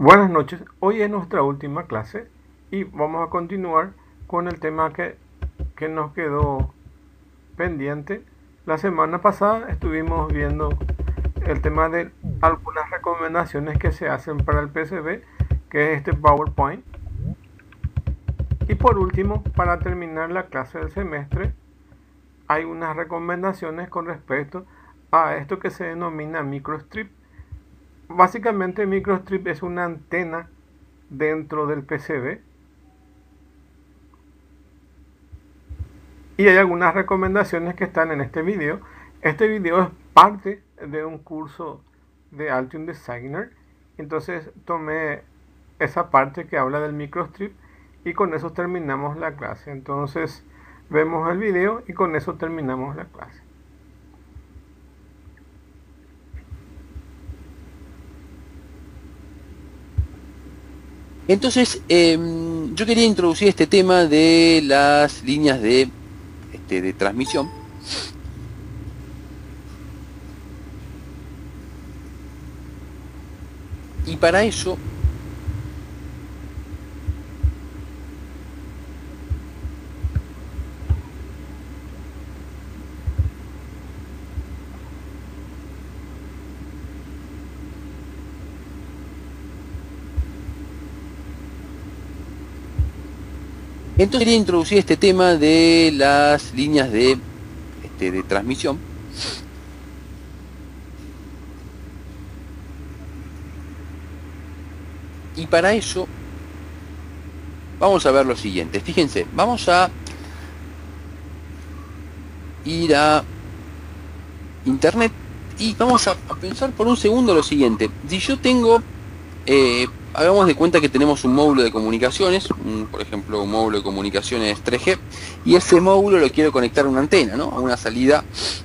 Buenas noches, hoy es nuestra última clase y vamos a continuar con el tema que nos quedó pendiente. La semana pasada estuvimos viendo el tema de algunas recomendaciones que se hacen para el PCB, que es este PowerPoint. Y por último, para terminar la clase del semestre, hay unas recomendaciones con respecto a esto que se denomina microstrip. Básicamente microstrip es una antena dentro del PCB y hay algunas recomendaciones que están en este video. Este video es parte de un curso de Altium Designer, entonces tomé esa parte que habla del microstrip y con eso terminamos la clase. Entonces vemos el video y con eso terminamos la clase. Entonces, yo quería introducir este tema de las líneas de transmisión. Y para eso quería introducir este tema de las líneas de transmisión. Y para eso vamos a ver lo siguiente. Fíjense, vamos a ir a internet y vamos a pensar por un segundo lo siguiente. Si yo tengo, hagamos de cuenta que tenemos un módulo de comunicaciones, por ejemplo un módulo de comunicaciones 3G, y ese módulo lo quiero conectar a una antena, ¿no? A una salida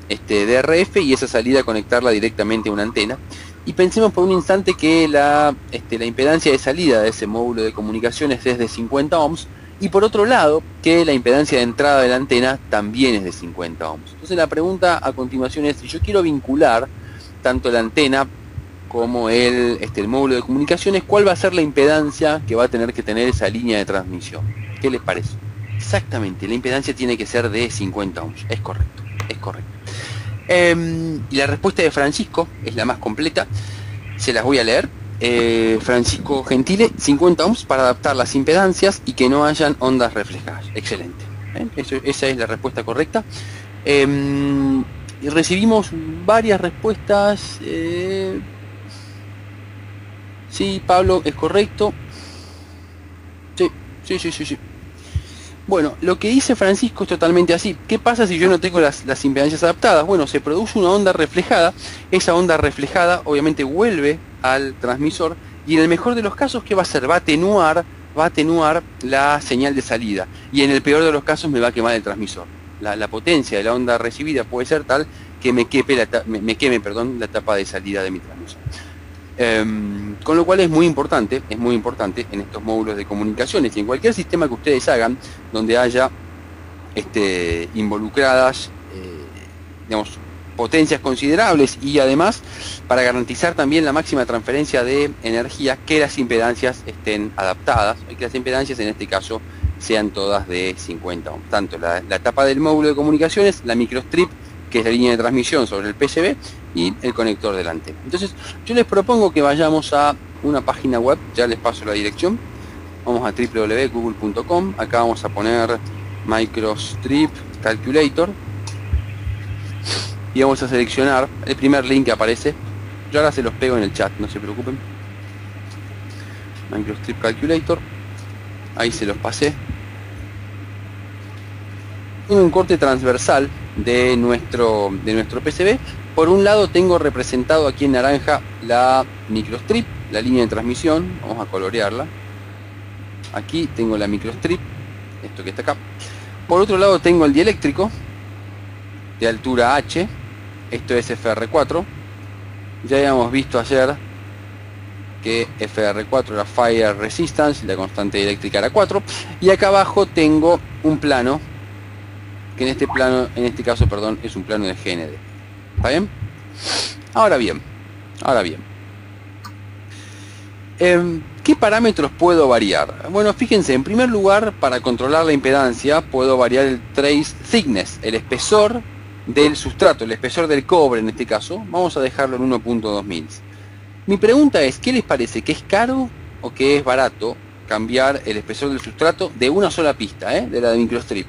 de RF, y esa salida conectarla directamente a una antena. Y pensemos por un instante que la impedancia de salida de ese módulo de comunicaciones es de 50 ohms, y por otro lado que la impedancia de entrada de la antena también es de 50 ohms. Entonces la pregunta a continuación es, si yo quiero vincular tanto la antena como el módulo de comunicaciones, ¿cuál va a ser la impedancia que va a tener que tener esa línea de transmisión? ¿Qué les parece? Exactamente, la impedancia tiene que ser de 50 ohms, es correcto, es correcto. Y la respuesta de Francisco es la más completa, se las voy a leer. Francisco Gentile, 50 ohms para adaptar las impedancias y que no hayan ondas reflejadas. Excelente. Esa es la respuesta correcta. Y recibimos varias respuestas. Sí, Pablo, es correcto. Sí. Bueno, lo que dice Francisco es totalmente así. ¿Qué pasa si yo no tengo las impedancias adaptadas? Bueno, se produce una onda reflejada. Esa onda reflejada obviamente vuelve al transmisor y en el mejor de los casos, ¿qué va a hacer? Va a atenuar la señal de salida, y en el peor de los casos me va a quemar el transmisor. La potencia de la onda recibida puede ser tal que me queme la tapa de salida de mi transmisor. Con lo cual es muy importante en estos módulos de comunicaciones y en cualquier sistema que ustedes hagan donde haya involucradas digamos, potencias considerables, y además para garantizar también la máxima transferencia de energía, que las impedancias estén adaptadas, y que las impedancias en este caso sean todas de 50 ohms, tanto la tapa del módulo de comunicaciones, la microstrip, que es la línea de transmisión sobre el PCB, y el conector delante. Entonces yo les propongo que vayamos a una página web, ya les paso la dirección. Vamos a www.google.com, acá vamos a poner microstrip calculator y vamos a seleccionar el primer link que aparece. Yo ahora se los pego en el chat, no se preocupen. Microstrip calculator, ahí se los pasé. Un corte transversal de nuestro PCB. Por un lado tengo representado aquí en naranja la microstrip, la línea de transmisión. Vamos a colorearla. Aquí tengo la microstrip, esto que está acá. Por otro lado tengo el dieléctrico de altura H, esto es FR4. Ya habíamos visto ayer que FR4 era Fire Resistance y la constante eléctrica era 4. Y acá abajo tengo un plano, que en este caso, es un plano de GND. ¿Está bien? Ahora bien, ¿Qué parámetros puedo variar? Bueno, fíjense, en primer lugar, para controlar la impedancia, puedo variar el trace thickness, el espesor del sustrato, el espesor del cobre en este caso. Vamos a dejarlo en 1.2 mils. Mi pregunta es, ¿qué les parece? ¿Que es caro o que es barato cambiar el espesor del sustrato de una sola pista, de la de microstrip?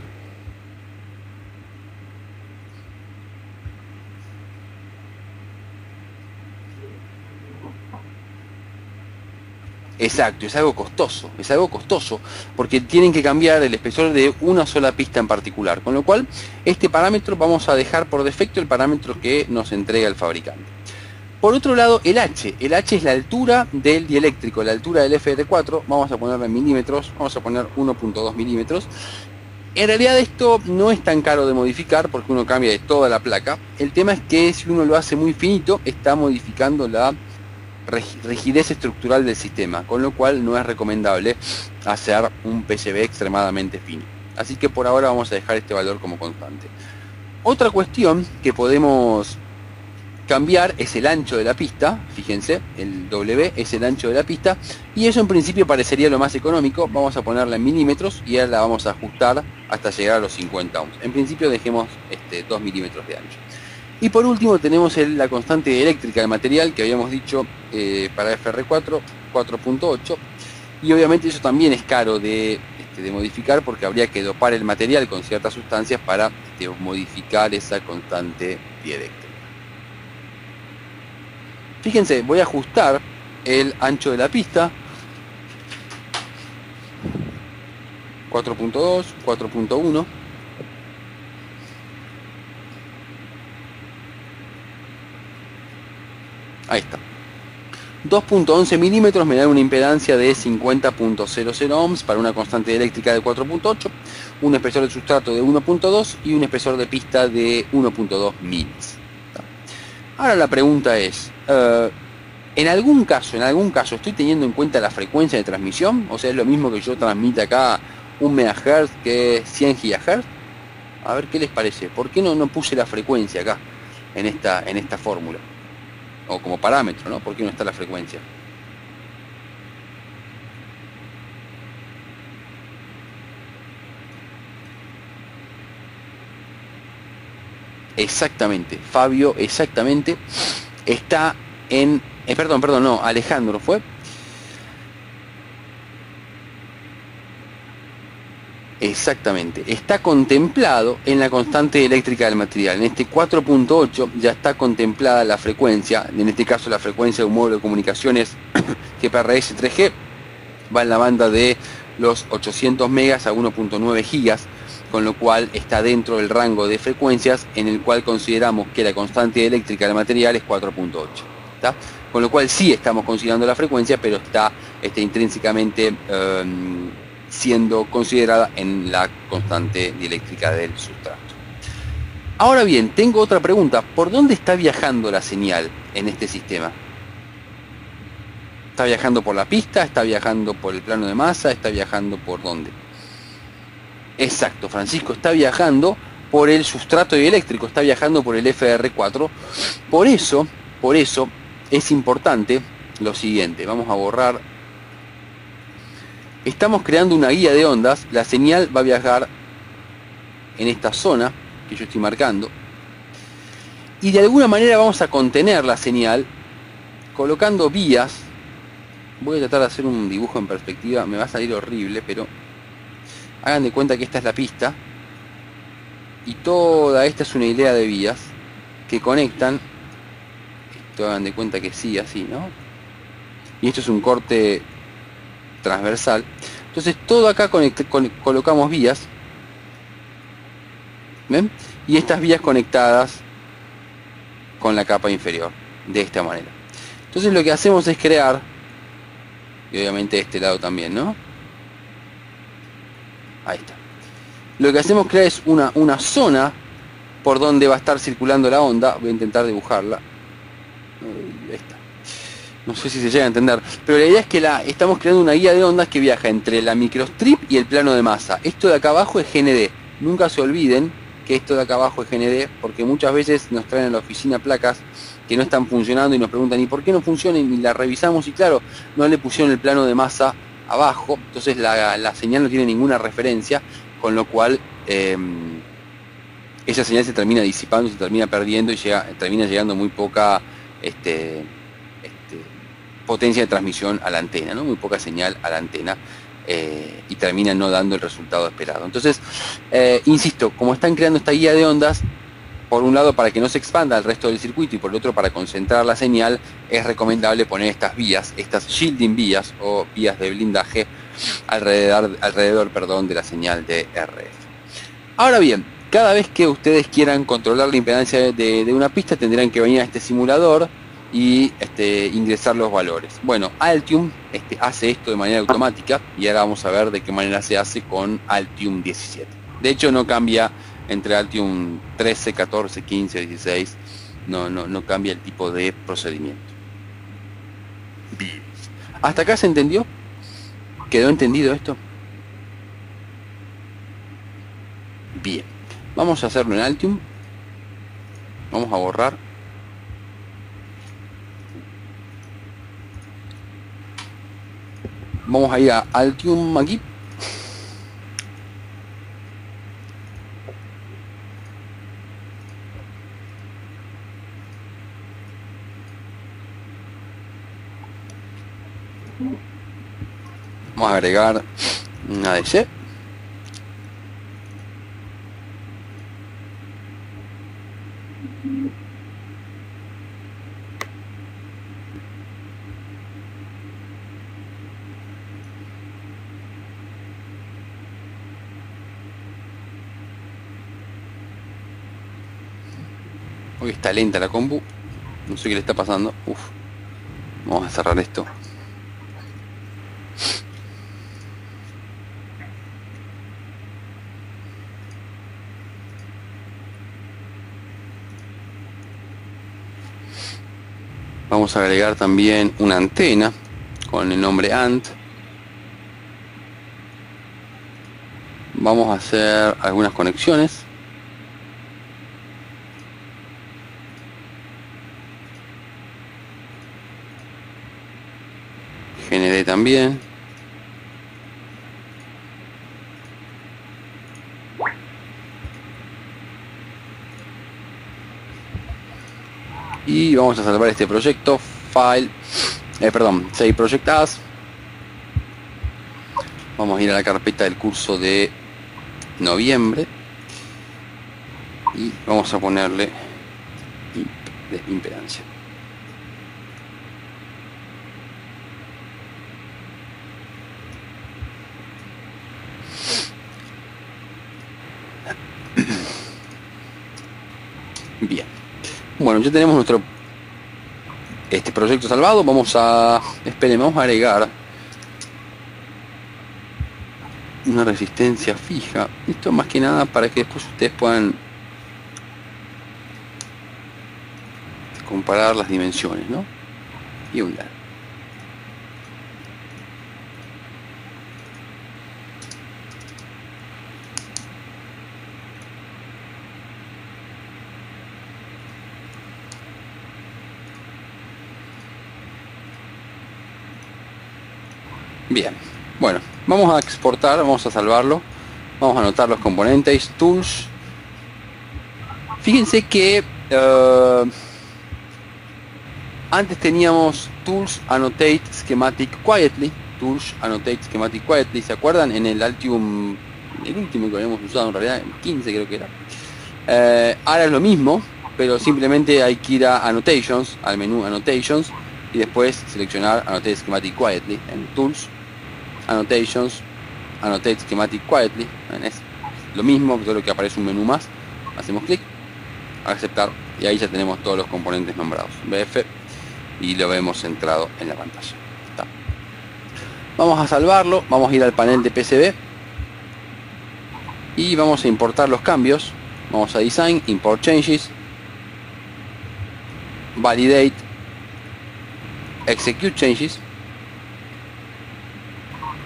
Exacto, es algo costoso, porque tienen que cambiar el espesor de una sola pista en particular, con lo cual este parámetro vamos a dejar por defecto el parámetro que nos entrega el fabricante. Por otro lado, el H es la altura del dieléctrico, la altura del FR4, vamos a ponerlo en milímetros, vamos a poner 1.2 milímetros. En realidad esto no es tan caro de modificar porque uno cambia de toda la placa. El tema es que si uno lo hace muy finito, está modificando la rigidez estructural del sistema, con lo cual no es recomendable hacer un PCB extremadamente fino. Así que por ahora vamos a dejar este valor como constante. Otra cuestión que podemos cambiar es el ancho de la pista. Fíjense, el W es el ancho de la pista y eso en principio parecería lo más económico. Vamos a ponerla en milímetros y ahora la vamos a ajustar hasta llegar a los 50 ohms. En principio dejemos 2 milímetros de ancho. Y por último tenemos la constante eléctrica del material que habíamos dicho para FR4, 4.8. Y obviamente eso también es caro de modificar porque habría que dopar el material con ciertas sustancias para modificar esa constante dieléctrica. Fíjense, voy a ajustar el ancho de la pista. 4.2, 4.1. Ahí está. 2.11 milímetros me da una impedancia de 50.00 ohms para una constante eléctrica de 4.8, un espesor de sustrato de 1.2 y un espesor de pista de 1.2 mils. Ahora la pregunta es, en algún caso estoy teniendo en cuenta la frecuencia de transmisión, o sea, es lo mismo que yo transmita acá 1 MHz que 100 GHz. A ver qué les parece. ¿Por qué no puse la frecuencia acá en esta fórmula? O como parámetro, ¿no? ¿Por qué no está la frecuencia? Exactamente, Fabio, exactamente. Está en... perdón, no, Alejandro fue. Exactamente, está contemplado en la constante eléctrica del material. En este 4.8 ya está contemplada la frecuencia, en este caso la frecuencia de un módulo de comunicaciones GPRS 3G, va en la banda de los 800 megas a 1.9 gigas, con lo cual está dentro del rango de frecuencias en el cual consideramos que la constante eléctrica del material es 4.8. Con lo cual sí estamos considerando la frecuencia, pero está intrínsecamente siendo considerada en la constante dieléctrica del sustrato. Ahora bien, tengo otra pregunta. ¿Por dónde está viajando la señal en este sistema? ¿Está viajando por la pista? ¿Está viajando por el plano de masa? ¿Está viajando por dónde? Exacto, Francisco, está viajando por el sustrato dieléctrico, está viajando por el FR4. Por eso es importante lo siguiente. Vamos a borrar. Estamos creando una guía de ondas. La señal va a viajar en esta zona que yo estoy marcando. Y de alguna manera vamos a contener la señal colocando vías. Voy a tratar de hacer un dibujo en perspectiva. Me va a salir horrible, pero hagan de cuenta que esta es la pista. Y toda esta es una hilera de vías que conectan. Esto hagan de cuenta que sí, así, ¿no? Y esto es un corte transversal. Entonces todo acá colocamos vías. ¿Ven? Y estas vías conectadas con la capa inferior de esta manera. Entonces lo que hacemos es crear, y obviamente de este lado también, ¿no? Ahí está. Lo que hacemos crear es una zona por donde va a estar circulando la onda. Voy a intentar dibujarla. Ahí está. No sé si se llega a entender, pero la idea es que estamos creando una guía de ondas que viaja entre la microstrip y el plano de masa. Esto de acá abajo es GND. Nunca se olviden que esto de acá abajo es GND, porque muchas veces nos traen a la oficina placas que no están funcionando y nos preguntan ¿y por qué no funcionan? Y la revisamos y claro, no le pusieron el plano de masa abajo, entonces la señal no tiene ninguna referencia, con lo cual esa señal se termina disipando, se termina perdiendo y termina llegando muy poca potencia de transmisión a la antena, ¿no? Muy poca señal a la antena y termina no dando el resultado esperado. Entonces, insisto, como están creando esta guía de ondas, por un lado para que no se expanda al resto del circuito y por el otro para concentrar la señal, es recomendable poner estas vías, estas shielding vías o vías de blindaje alrededor de la señal de RF. Ahora bien, cada vez que ustedes quieran controlar la impedancia de una pista tendrán que venir a este simulador y ingresar los valores. Bueno, Altium hace esto de manera automática y ahora vamos a ver de qué manera se hace con Altium 17. De hecho no cambia entre Altium 13, 14, 15, 16, no cambia el tipo de procedimiento. Bien. ¿Hasta acá se entendió? ¿Quedó entendido esto? Bien. Vamos a hacerlo en Altium. Vamos a borrar. Vamos a ir a Altium aquí. Vamos a agregar una ADC. Hoy está lenta la compu. No sé qué le está pasando. Uf. Vamos a cerrar esto. Vamos a agregar también una antena con el nombre ANT. Vamos a hacer algunas conexiones. Generé también. Y vamos a salvar este proyecto. File, Save Project As. Vamos a ir a la carpeta del curso de noviembre. Y vamos a ponerle de impedancia. Bien. Bueno, ya tenemos nuestro proyecto salvado. Vamos a agregar una resistencia fija. Esto más que nada para que después ustedes puedan comparar las dimensiones, ¿no? Y un lado. Bien, bueno, vamos a exportar, vamos a salvarlo, vamos a anotar los componentes, tools. Fíjense que antes teníamos tools annotate schematic quietly, ¿se acuerdan? En el Altium, el último que habíamos usado en realidad, el 15 creo que era. Ahora es lo mismo, pero simplemente hay que ir a annotations, al menú annotations y después seleccionar annotate schematic quietly en tools. Annotations, Annotate Schematic Quietly, es lo mismo, solo que aparece un menú más. Hacemos clic, aceptar y ahí ya tenemos todos los componentes nombrados, BF, y lo vemos centrado en la pantalla. Está. Vamos a salvarlo, vamos a ir al panel de PCB y vamos a importar los cambios. Vamos a Design, Import Changes, Validate, Execute Changes.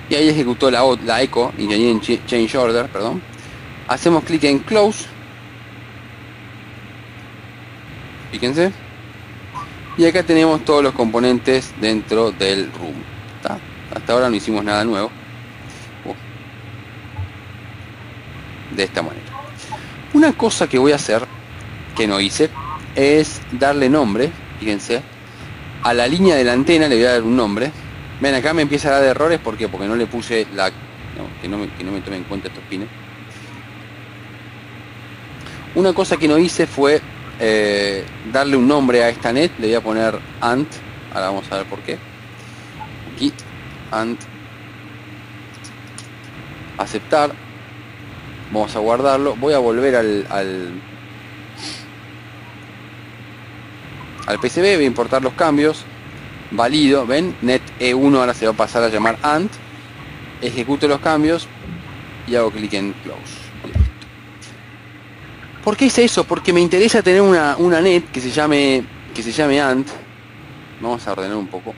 Y ahí ejecutó la eco, Engineering Change Order, perdón. Hacemos clic en Close. Fíjense. Y acá tenemos todos los componentes dentro del room. ¿Está? Hasta ahora no hicimos nada nuevo. De esta manera. Una cosa que voy a hacer, que no hice, es darle nombre, fíjense, a la línea de la antena le voy a dar un nombre. Ven, acá me empieza a dar errores, ¿por qué? Porque no le puse la... No, que no me tome en cuenta estos pines. Una cosa que no hice fue darle un nombre a esta net. Le voy a poner ant. Ahora vamos a ver por qué. Aquí, ant. Aceptar. Vamos a guardarlo. Voy a volver al PCB. Voy a importar los cambios. Valido. ¿Ven? Net E1 ahora se va a pasar a llamar ant. Ejecuto los cambios. Y hago clic en close. ¿Por qué hice eso? Porque me interesa tener una net que se llame ant. Vamos a ordenar un poco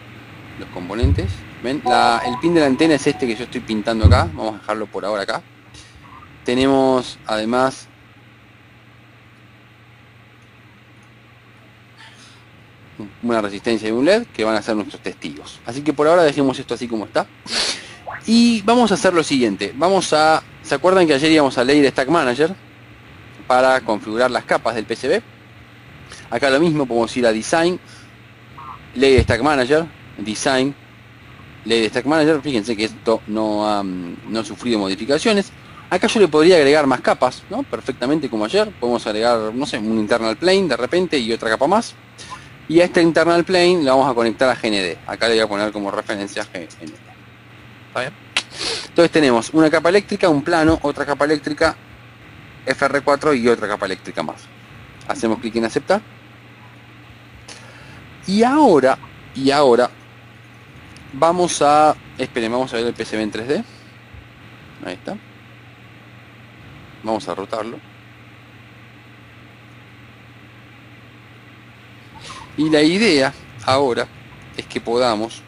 los componentes. ¿Ven? El pin de la antena es este que yo estoy pintando acá. Vamos a dejarlo por ahora acá. Tenemos además una resistencia y un LED que van a ser nuestros testigos. Así que por ahora dejemos esto así como está. Y vamos a hacer lo siguiente. ¿Se acuerdan que ayer íbamos a Layer Stack Manager para configurar las capas del PCB? Acá lo mismo, podemos ir a Design, Layer Stack Manager, Design, Layer Stack Manager. Fíjense que esto no ha sufrido modificaciones. Acá yo le podría agregar más capas, ¿no? Perfectamente como ayer. Podemos agregar, no sé, un internal plane de repente y otra capa más. Y a este internal plane le vamos a conectar a GND. Acá le voy a poner como referencia GND. ¿Está bien? Entonces tenemos una capa eléctrica, un plano, otra capa eléctrica, FR4 y otra capa eléctrica más. Hacemos clic en aceptar. Y ahora vamos a... Esperen, vamos a ver el PCB en 3D. Ahí está. Vamos a rotarlo. Y la idea ahora es que podamos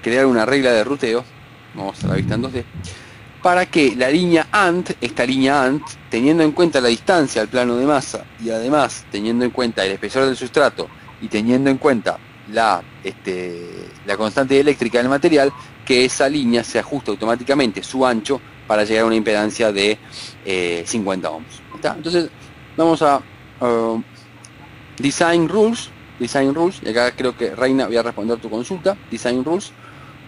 crear una regla de ruteo. Vamos a la vista en 2D. Para que la línea ANT, esta línea ANT, teniendo en cuenta la distancia al plano de masa y además teniendo en cuenta el espesor del sustrato y teniendo en cuenta la constante eléctrica del material, que esa línea se ajuste automáticamente su ancho para llegar a una impedancia de 50 ohms. ¿Está? Entonces vamos a Design Rules, y acá creo que Reina voy a responder tu consulta. Design Rules.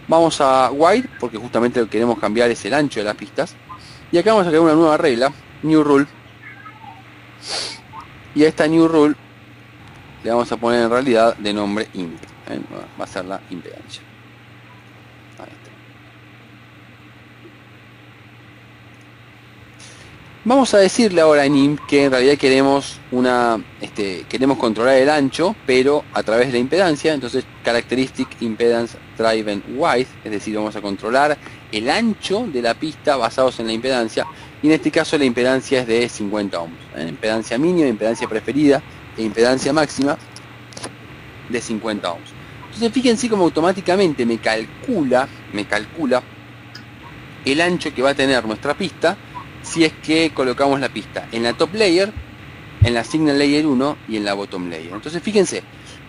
Vamos a Wide, porque justamente lo que queremos cambiar es el ancho de las pistas. Y acá vamos a crear una nueva regla, New Rule. Y a esta New Rule le vamos a poner en realidad de nombre Imp. Va a ser la impedancia. Ahí está. Vamos a decirle ahora en Imp que en realidad queremos queremos controlar el ancho, pero a través de la impedancia. Entonces Characteristic Impedance Driven Width, es decir, vamos a controlar el ancho de la pista basados en la impedancia, y en este caso la impedancia es de 50 ohms. Impedancia mínima, impedancia preferida e impedancia máxima de 50 ohms. Entonces fíjense cómo automáticamente me calcula el ancho que va a tener nuestra pista si es que colocamos la pista en la top layer, en la signal layer 1 y en la bottom layer. Entonces fíjense,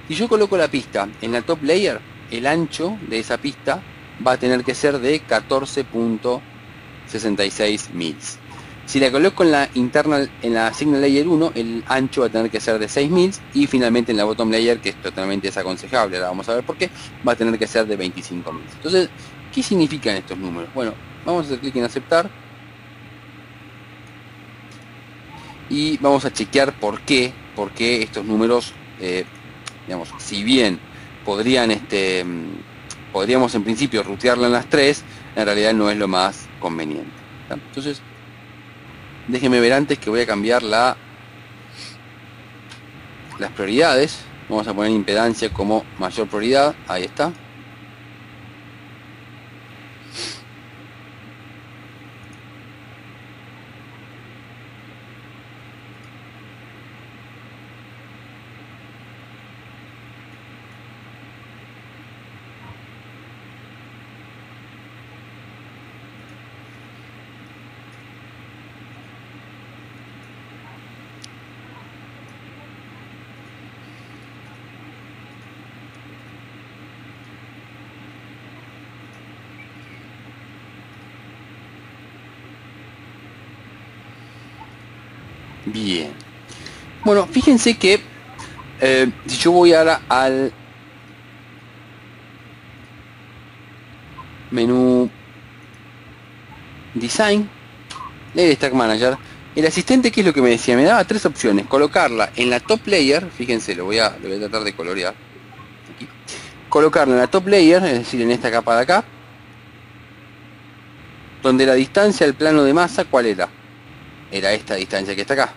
si yo coloco la pista en la top layer, el ancho de esa pista va a tener que ser de 14.66 mils. Si la coloco en la signal layer 1, el ancho va a tener que ser de 6 mils, y finalmente en la bottom layer, que es totalmente desaconsejable, ahora vamos a ver por qué, va a tener que ser de 25 mils. Entonces, ¿qué significan estos números? Bueno, vamos a hacer clic en aceptar y vamos a chequear por qué estos números, digamos, si bien podríamos en principio rutearla en las 3, en realidad no es lo más conveniente. ¿Está? Entonces, déjenme ver antes que voy a cambiar las prioridades. Vamos a poner impedancia como mayor prioridad. Ahí está. Bien. Bueno, fíjense que si yo voy ahora al menú Design, Layer Stack Manager, el asistente, ¿qué es lo que me decía? Me daba tres opciones: colocarla en la top layer, fíjense, lo voy a tratar de colorear aquí. Colocarla en la top layer, es decir, en esta capa de acá, donde la distancia al plano de masa, ¿cuál era? Era esta distancia que está acá.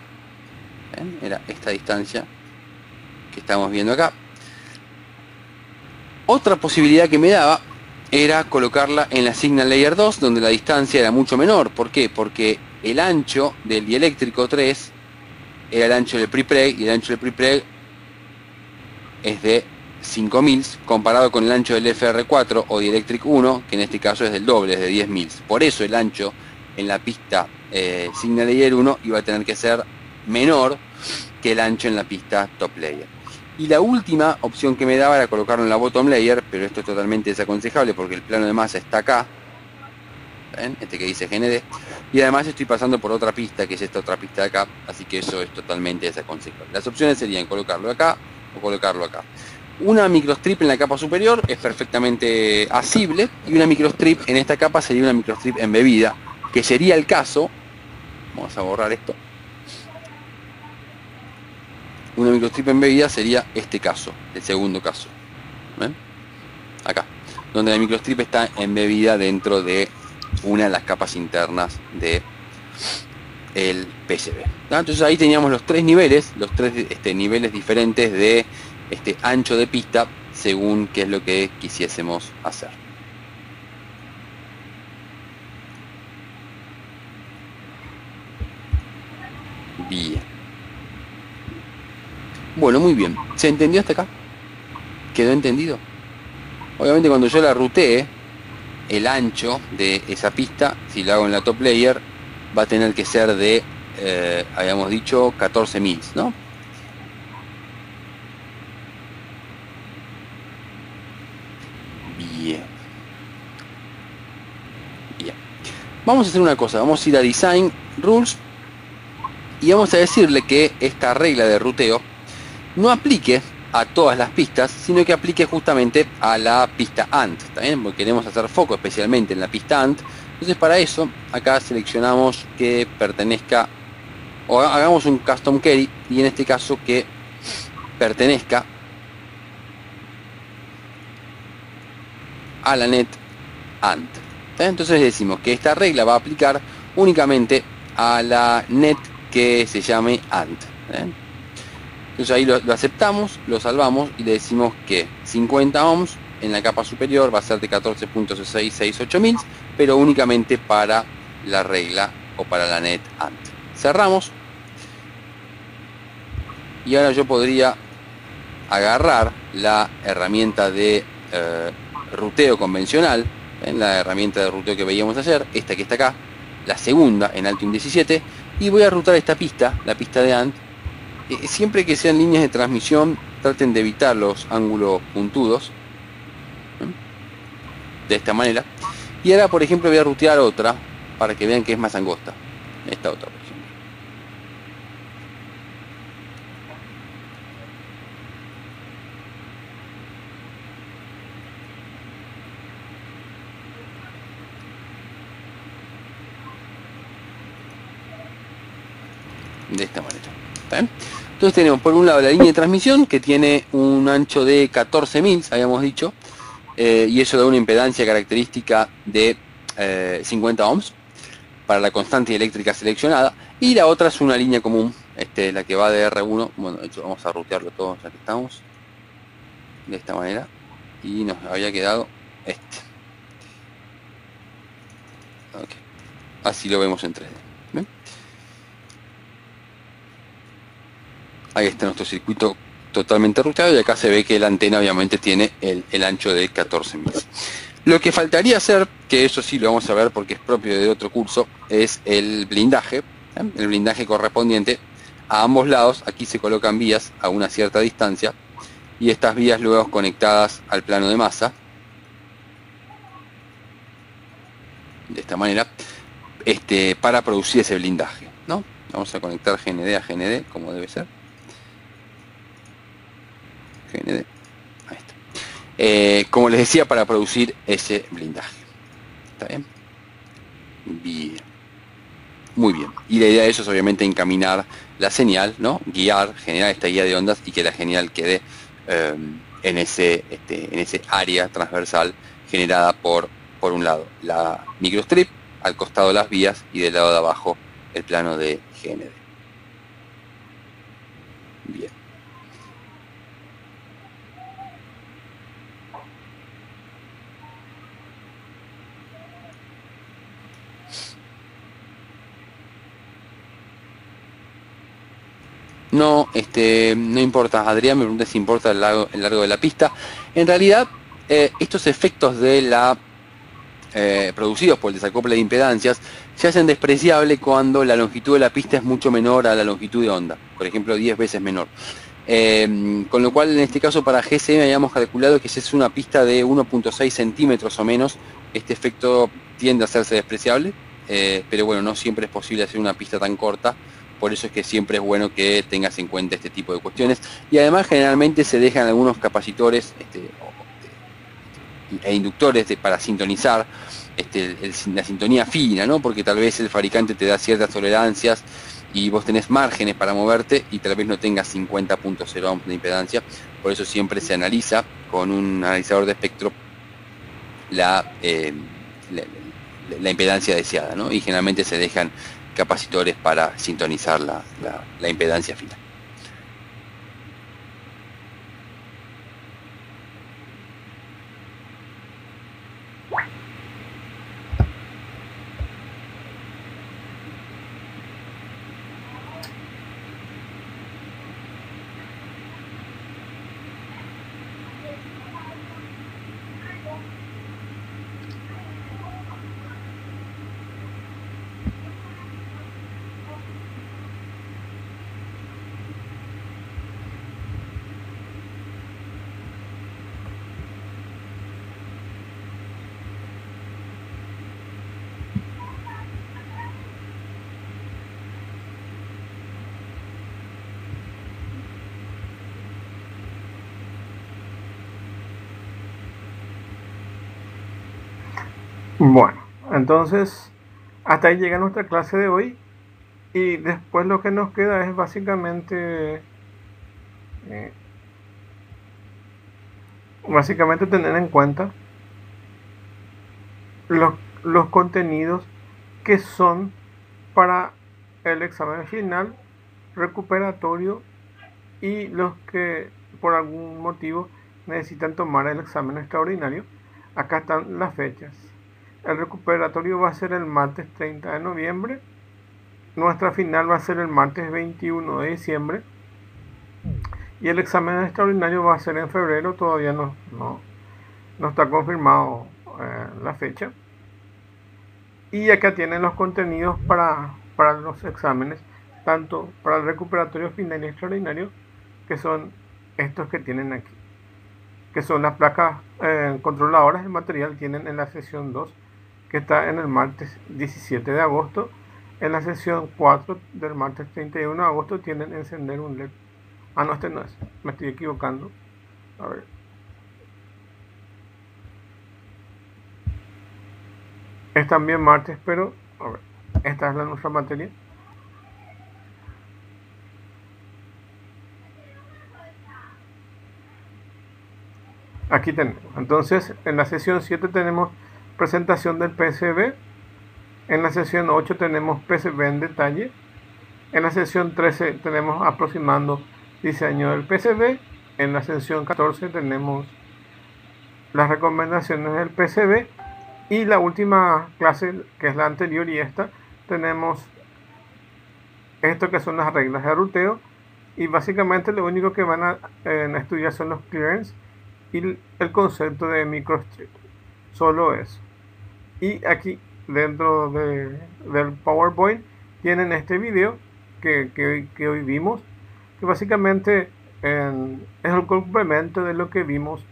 ¿Ven? Era esta distancia que estamos viendo acá. Otra posibilidad que me daba era colocarla en la Signal Layer 2, donde la distancia era mucho menor. ¿Por qué? Porque el ancho del dieléctrico 3 era el ancho del prepreg, y el ancho del prepreg es de 5 mils, comparado con el ancho del FR4 o dielectric 1, que en este caso es del doble, es de 10 mils. Por eso el ancho en la pista Signal Layer 1 iba a tener que ser menor que el ancho en la pista Top Layer. Y la última opción que me daba era colocarlo en la Bottom Layer, pero esto es totalmente desaconsejable porque el plano de masa está acá. ¿Ven? Este que dice GND. Y además estoy pasando por otra pista, que es esta otra pista de acá, así que eso es totalmente desaconsejable. Las opciones serían colocarlo acá o colocarlo acá. Una microstrip en la capa superior es perfectamente asible, y una microstrip en esta capa sería una microstrip embebida, que sería el caso. Vamos a borrar esto. Una microstrip embebida sería este caso, el segundo caso. ¿Ven? Acá, donde la microstrip está embebida dentro de una de las capas internas de el PCB. Entonces ahí teníamos los tres niveles, niveles diferentes de ancho de pista, según qué es lo que quisiésemos hacer. Bien. Bueno, muy bien. ¿Se entendió hasta acá? ¿Quedó entendido? Obviamente cuando yo la rutee, el ancho de esa pista, si lo hago en la top layer, va a tener que ser de, habíamos dicho, 14 mils, ¿no? Bien. Bien. Vamos a hacer una cosa, vamos a ir a Design Rules y vamos a decirle que esta regla de ruteo no aplique a todas las pistas, sino que aplique justamente a la pista AND, ¿está bien? Porque queremos hacer foco especialmente en la pista AND. Entonces para eso acá seleccionamos que pertenezca, o hagamos un custom query, y en este caso que pertenezca a la net AND. Entonces decimos que esta regla va a aplicar únicamente a la net que se llame AND. Entonces ahí lo aceptamos, lo salvamos y le decimos que 50 ohms en la capa superior va a ser de 14.668 mils, pero únicamente para la regla o para la net AND. Cerramos. Y ahora yo podría agarrar la herramienta de ruteo convencional, la herramienta de ruteo que veíamos ayer, esta que está acá, la segunda en Altium 17, y voy a rutar esta pista, la pista de AND. Siempre que sean líneas de transmisión, traten de evitar los ángulos puntudos, de esta manera. Y ahora, por ejemplo, voy a rutear otra para que vean que es más angosta. Esta otra, por ejemplo. De esta manera. ¿Está bien? Entonces tenemos por un lado la línea de transmisión, que tiene un ancho de 14 mils, habíamos dicho, y eso da una impedancia característica de 50 ohms para la constante eléctrica seleccionada, y la otra es una línea común, la que va de R1. Bueno, de hecho vamos a rutearlo todo ya que estamos, de esta manera, y nos había quedado okay. Así lo vemos en 3D. ¿Ven? Ahí está nuestro circuito totalmente ruteado, y acá se ve que la antena obviamente tiene el ancho de 14 mils. Lo que faltaría hacer, que eso sí lo vamos a ver porque es propio de otro curso, es el blindaje. El blindaje correspondiente a ambos lados. Aquí se colocan vías a una cierta distancia, y estas vías luego conectadas al plano de masa, de esta manera, para producir ese blindaje, ¿no? Vamos a conectar GND a GND como debe ser. GND. Ahí está. Como les decía, para producir ese blindaje. ¿Está bien? Bien. Muy bien. Y la idea de eso es obviamente encaminar la señal, ¿no? Guiar, generar esta guía de ondas y que la señal quede en ese área transversal generada por un lado la microstrip, al costado las vías y del lado de abajo el plano de GND. Bien. No, no importa. Adrián me pregunta si importa el largo de la pista. En realidad, estos efectos de la producidos por el desacople de impedancias se hacen despreciable cuando la longitud de la pista es mucho menor a la longitud de onda, por ejemplo 10 veces menor. Con lo cual en este caso para GSM habíamos calculado que si es una pista de 1.6 centímetros o menos, este efecto tiende a hacerse despreciable, pero bueno, no siempre es posible hacer una pista tan corta. Por eso es que siempre es bueno que tengas en cuenta este tipo de cuestiones. Y además generalmente se dejan algunos capacitores e inductores para sintonizar la sintonía fina, ¿no? Porque tal vez el fabricante te da ciertas tolerancias y vos tenés márgenes para moverte y tal vez no tengas 50.0 ohms de impedancia. Por eso siempre se analiza con un analizador de espectro la impedancia deseada, ¿no? Y generalmente se dejan capacitores para sintonizar la impedancia fina. Bueno, entonces hasta ahí llega nuestra clase de hoy y después lo que nos queda es básicamente tener en cuenta los contenidos que son para el examen final, recuperatorio y los que por algún motivo necesitan tomar el examen extraordinario. Acá están las fechas. El recuperatorio va a ser el martes 30 de noviembre. Nuestra final va a ser el martes 21 de diciembre. Y el examen extraordinario va a ser en febrero. Todavía no está confirmado la fecha. Y acá tienen los contenidos para los exámenes, tanto para el recuperatorio final y extraordinario, que son estos que tienen aquí, que son las placas controladoras de material. Tienen en la sesión 2, que está en el martes 17 de agosto. En la sesión 4 del martes 31 de agosto tienen encender un LED. Ah, no, este no es, me estoy equivocando. A ver. Es también martes, pero a ver, esta es nuestra materia. Aquí tenemos. Entonces, en la sesión 7 tenemos presentación del PCB. En la sesión 8 tenemos PCB en detalle. En la sesión 13 tenemos aproximando diseño del PCB. En la sesión 14 tenemos las recomendaciones del PCB. Y la última clase, que es la anterior y esta, tenemos esto que son las reglas de ruteo. Y básicamente lo único que van a estudiar son los clearance y el concepto de microstrip. Solo eso. Y aquí dentro del PowerPoint tienen este video que hoy vimos, que básicamente es el complemento de lo que vimos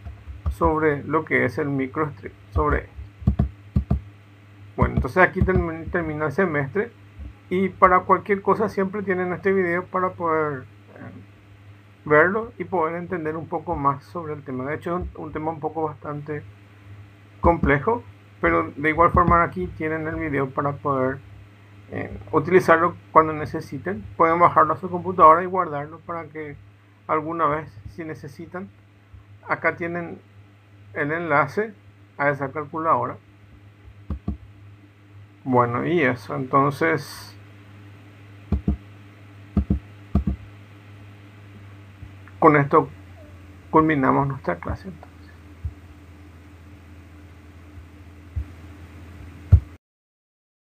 sobre lo que es el microstrip. Bueno, entonces aquí termina el semestre Y para cualquier cosa siempre tienen este video para poder verlo y poder entender un poco más sobre el tema. De hecho es un tema un poco bastante complejo, pero de igual forma aquí tienen el video para poder utilizarlo cuando necesiten. Pueden bajarlo a su computadora y guardarlo para que alguna vez, si necesitan, acá tienen el enlace a esa calculadora. Bueno, y eso, entonces con esto culminamos nuestra clase.